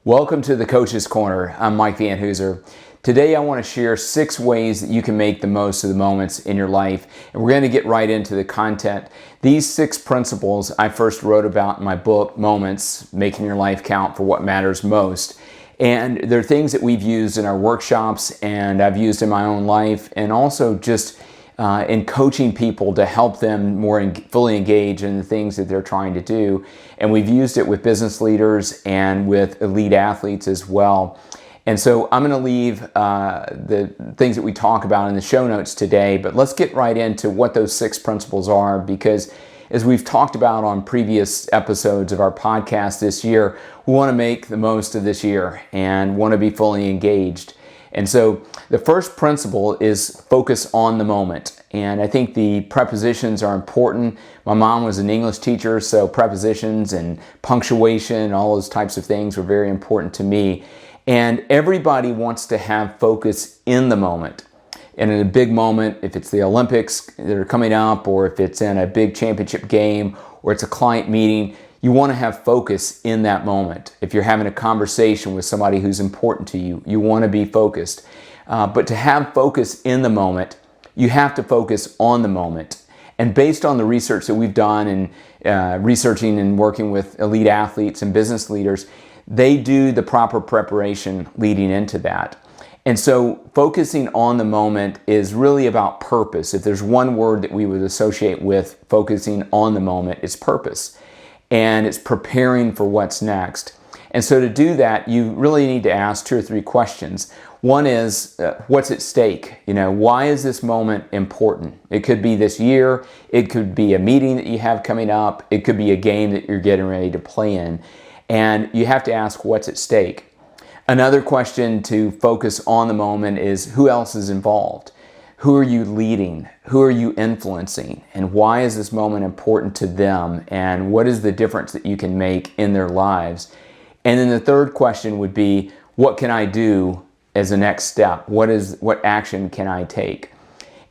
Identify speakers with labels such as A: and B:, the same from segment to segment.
A: Welcome to the Coach's Corner. I'm Mike Van Hoozer. Today I want to share 6 ways that you can make the most of the moments in your life. And we're going to get right into the content. These 6 principles I first wrote about in my book, Moments, Making Your Life Count for What Matters Most. And they're things that we've used in our workshops and I've used in my own life, and also just in coaching people to help them more fully engage in the things that they're trying to do. And we've used it with business leaders and with elite athletes as well. And so I'm going to leave the things that we talk about in the show notes today, but let's get right into what those 6 principles are, because as we've talked about on previous episodes of our podcast this year, we want to make the most of this year and want to be fully engaged. And so the first principle is focus on the moment. And I think the prepositions are important. My mom was an English teacher, so prepositions and punctuation and all those types of things were very important to me. And everybody wants to have focus in the moment. And in a big moment, if it's the Olympics that are coming up, or if it's in a big championship game, or it's a client meeting, you want to have focus in that moment. If you're having a conversation with somebody who's important to you, you want to be focused. But to have focus in the moment, you have to focus on the moment. And based on the research that we've done and researching and working with elite athletes and business leaders, they do the proper preparation leading into that. And so focusing on the moment is really about purpose. If there's one word that we would associate with focusing on the moment, it's purpose. And it's preparing for what's next. And so to do that, you really need to ask 2 or 3 questions. One is, what's at stake? Why is this moment important? It could be this year. It could be a meeting that you have coming up. It could be a game that you're getting ready to play in. And you have to ask what's at stake. Another question to focus on the moment is, who else is involved? Who are you leading? Who are you influencing? And why is this moment important to them? And what is the difference that you can make in their lives? And then the third question would be, what can I do as a next step? What action can I take?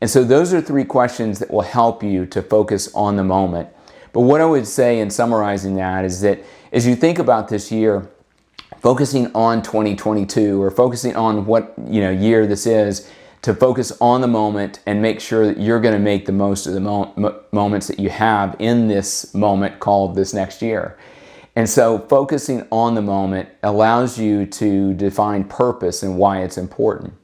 A: And so those are 3 questions that will help you to focus on the moment. But what I would say in summarizing that is that as you think about this year, focusing on 2022 or focusing on what year this is, to focus on the moment and make sure that you're going to make the most of the moments that you have in this moment called this next year. And so focusing on the moment allows you to define purpose and why it's important.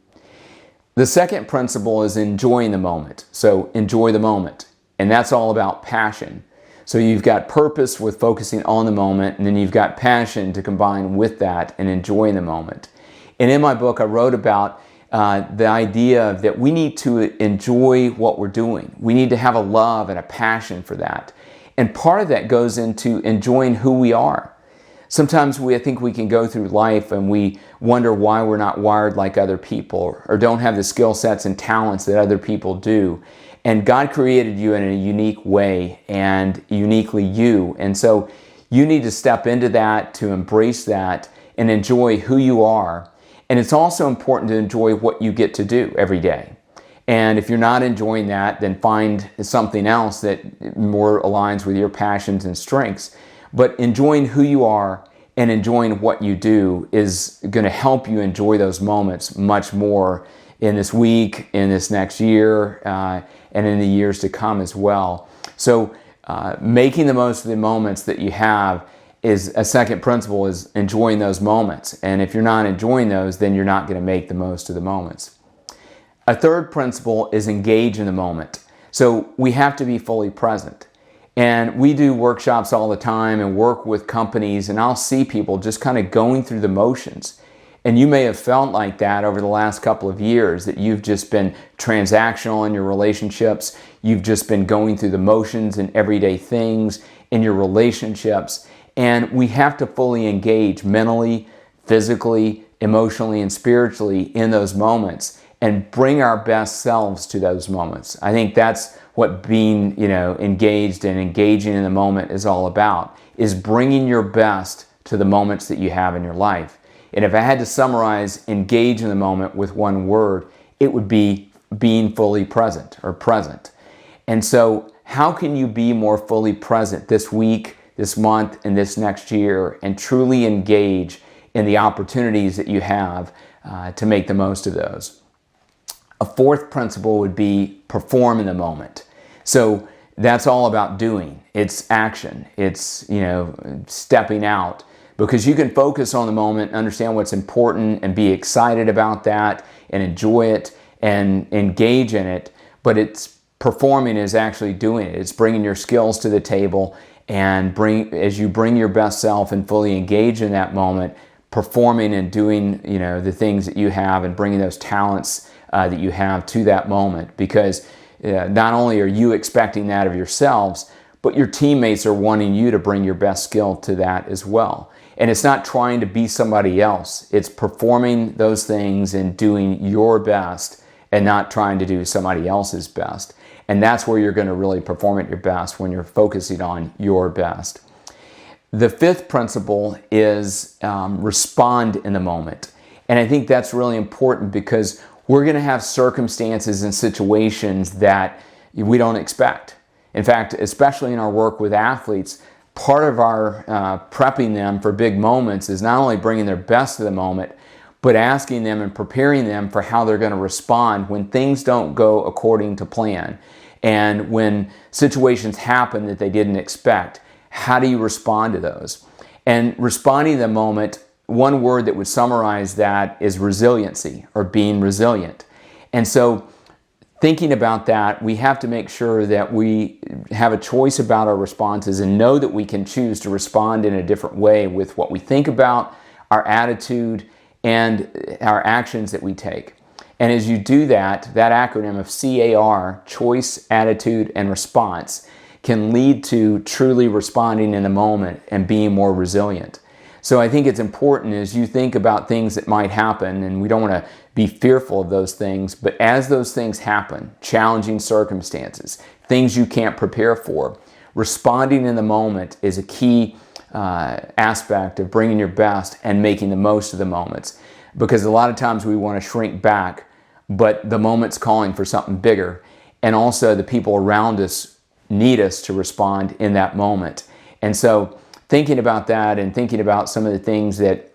A: The second principle is enjoying the moment. So enjoy the moment. And that's all about passion. So you've got purpose with focusing on the moment, and then you've got passion to combine with that and enjoying the moment. And in my book, I wrote about the idea that we need to enjoy what we're doing. We need to have a love and a passion for that. And part of that goes into enjoying who we are. Sometimes I think we can go through life and we wonder why we're not wired like other people or don't have the skill sets and talents that other people do. And God created you in a unique way and uniquely you. And so you need to step into that, to embrace that and enjoy who you are. And it's also important to enjoy what you get to do every day. And if you're not enjoying that, then find something else that more aligns with your passions and strengths. But enjoying who you are and enjoying what you do is going to help you enjoy those moments much more in this week, in this next year, and in the years to come as well. So making the most of the moments that you have is a second principle, is enjoying those moments. And if you're not enjoying those, then you're not going to make the most of the moments. A third principle is engage in the moment. So we have to be fully present. And we do workshops all the time and work with companies, and I'll see people just kind of going through the motions. And you may have felt like that over the last couple of years, that you've just been transactional in your relationships. You've just been going through the motions and everyday things in your relationships. And we have to fully engage mentally, physically, emotionally, and spiritually in those moments and bring our best selves to those moments. I think that's what being, engaged and engaging in the moment is all about, is bringing your best to the moments that you have in your life. And if I had to summarize engage in the moment with one word, it would be being fully present or present. And so how can you be more fully present this week, this month, and this next year, and truly engage and the opportunities that you have to make the most of those. A fourth principle would be perform in the moment. So that's all about doing. It's action. It's, stepping out, because you can focus on the moment, understand what's important, and be excited about that and enjoy it and engage in it. But it's performing is actually doing it. It's bringing your skills to the table, and as you bring your best self and fully engage in that moment, performing and doing, the things that you have and bringing those talents that you have to that moment. Because not only are you expecting that of yourselves, but your teammates are wanting you to bring your best skill to that as well. And it's not trying to be somebody else. It's performing those things and doing your best and not trying to do somebody else's best. And that's where you're going to really perform at your best, when you're focusing on your best. The fifth principle is respond in the moment. And I think that's really important, because we're going to have circumstances and situations that we don't expect. In fact, especially in our work with athletes, part of our prepping them for big moments is not only bringing their best to the moment, but asking them and preparing them for how they're going to respond when things don't go according to plan. And when situations happen that they didn't expect, how do you respond to those? And responding to the moment, one word that would summarize that is resiliency, or being resilient. And so thinking about that, we have to make sure that we have a choice about our responses and know that we can choose to respond in a different way with what we think about, our attitude, and our actions that we take. And as you do that, that acronym of CAR, choice, attitude, and response, can lead to truly responding in the moment and being more resilient. So I think it's important as you think about things that might happen, and we don't want to be fearful of those things, but as those things happen, challenging circumstances, things you can't prepare for, responding in the moment is a key aspect of bringing your best and making the most of the moments. Because a lot of times we want to shrink back, but the moment's calling for something bigger. And also the people around us need us to respond in that moment. And so thinking about that and thinking about some of the things that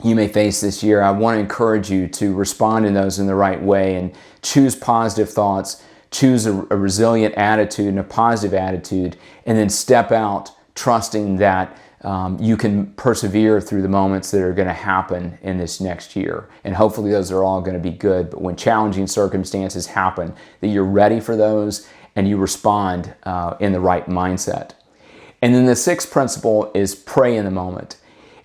A: you may face this year, I want to encourage you to respond in those in the right way and choose positive thoughts, choose a resilient attitude and a positive attitude, and then step out trusting that you can persevere through the moments that are going to happen in this next year. And hopefully those are all going to be good. But when challenging circumstances happen, that you're ready for those and you respond in the right mindset. And then the sixth principle is pray in the moment.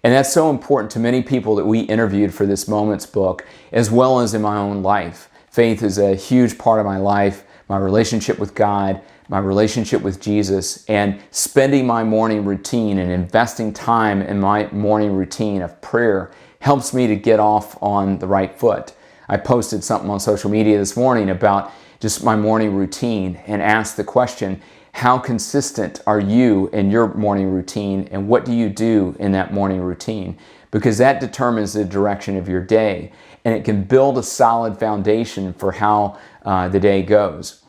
A: And that's so important to many people that we interviewed for this Moments book, as well as in my own life. Faith is a huge part of my life, my relationship with God, my relationship with Jesus, and spending my morning routine and investing time in my morning routine of prayer helps me to get off on the right foot. I posted something on social media this morning about just my morning routine and asked the question, how consistent are you in your morning routine, and what do you do in that morning routine? Because that determines the direction of your day, and it can build a solid foundation for how the day goes.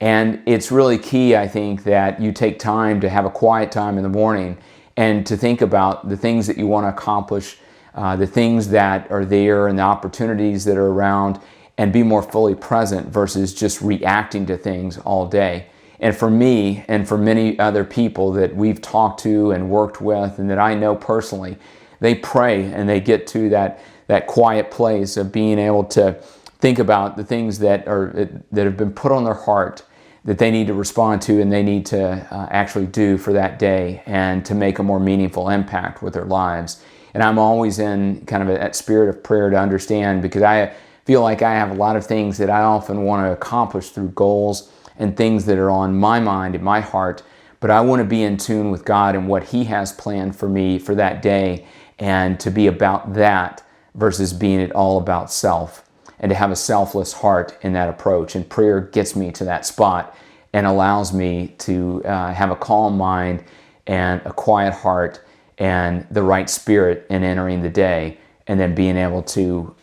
A: And it's really key, I think, that you take time to have a quiet time in the morning and to think about the things that you want to accomplish, the things that are there and the opportunities that are around, and be more fully present versus just reacting to things all day. And for me and for many other people that we've talked to and worked with and that I know personally, they pray and they get to that quiet place of being able to think about the things that have been put on their heart that they need to respond to and they need to actually do for that day and to make a more meaningful impact with their lives. And I'm always in kind of that spirit of prayer to understand, because I feel like I have a lot of things that I often want to accomplish through goals and things that are on my mind and my heart, but I want to be in tune with God and what He has planned for me for that day, and to be about that versus being it all about self, and to have a selfless heart in that approach. And prayer gets me to that spot and allows me to have a calm mind and a quiet heart and the right spirit in entering the day, and then being able to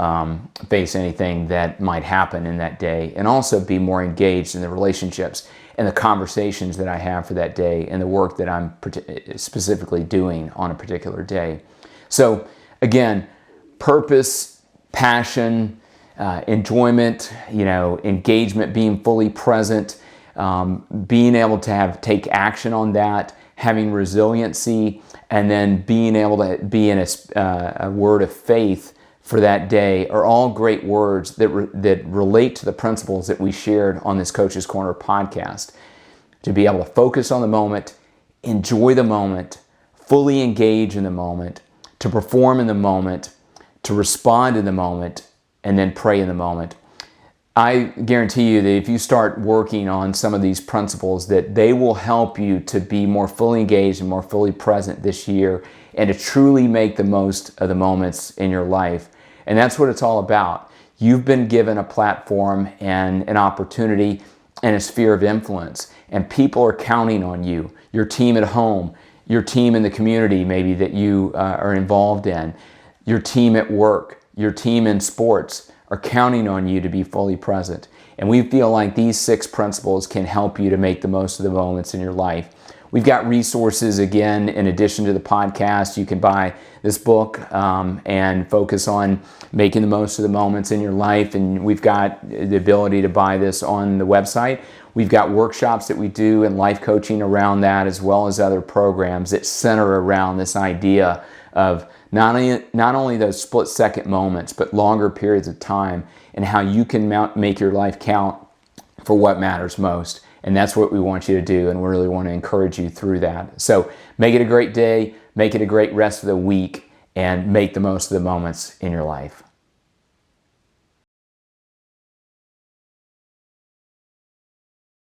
A: face anything that might happen in that day, and also be more engaged in the relationships and the conversations that I have for that day and the work that I'm specifically doing on a particular day. So Again, purpose, passion, enjoyment, engagement, being fully present, being able to take action on that, having resiliency, and then being able to be in a word of faith for that day are all great words that relate to the principles that we shared on this Coach's Corner podcast. To be able to focus on the moment, enjoy the moment, fully engage in the moment, to perform in the moment, to respond in the moment, and then pray in the moment. I guarantee you that if you start working on some of these principles, that they will help you to be more fully engaged and more fully present this year and to truly make the most of the moments in your life. And that's what it's all about. You've been given a platform and an opportunity and a sphere of influence, and people are counting on you. Your team at home, your team in the community maybe that you are involved in, your team at work, your team in sports are counting on you to be fully present. And we feel like these 6 principles can help you to make the most of the moments in your life. We've got resources, again, in addition to the podcast. You can buy this book and focus on making the most of the moments in your life. And we've got the ability to buy this on the website. We've got workshops that we do and life coaching around that, as well as other programs that center around this idea of not only those split-second moments, but longer periods of time, and how you can make your life count for what matters most. And that's what we want you to do, and we really want to encourage you through that. So make it a great day, make it a great rest of the week, and make the most of the moments in your life.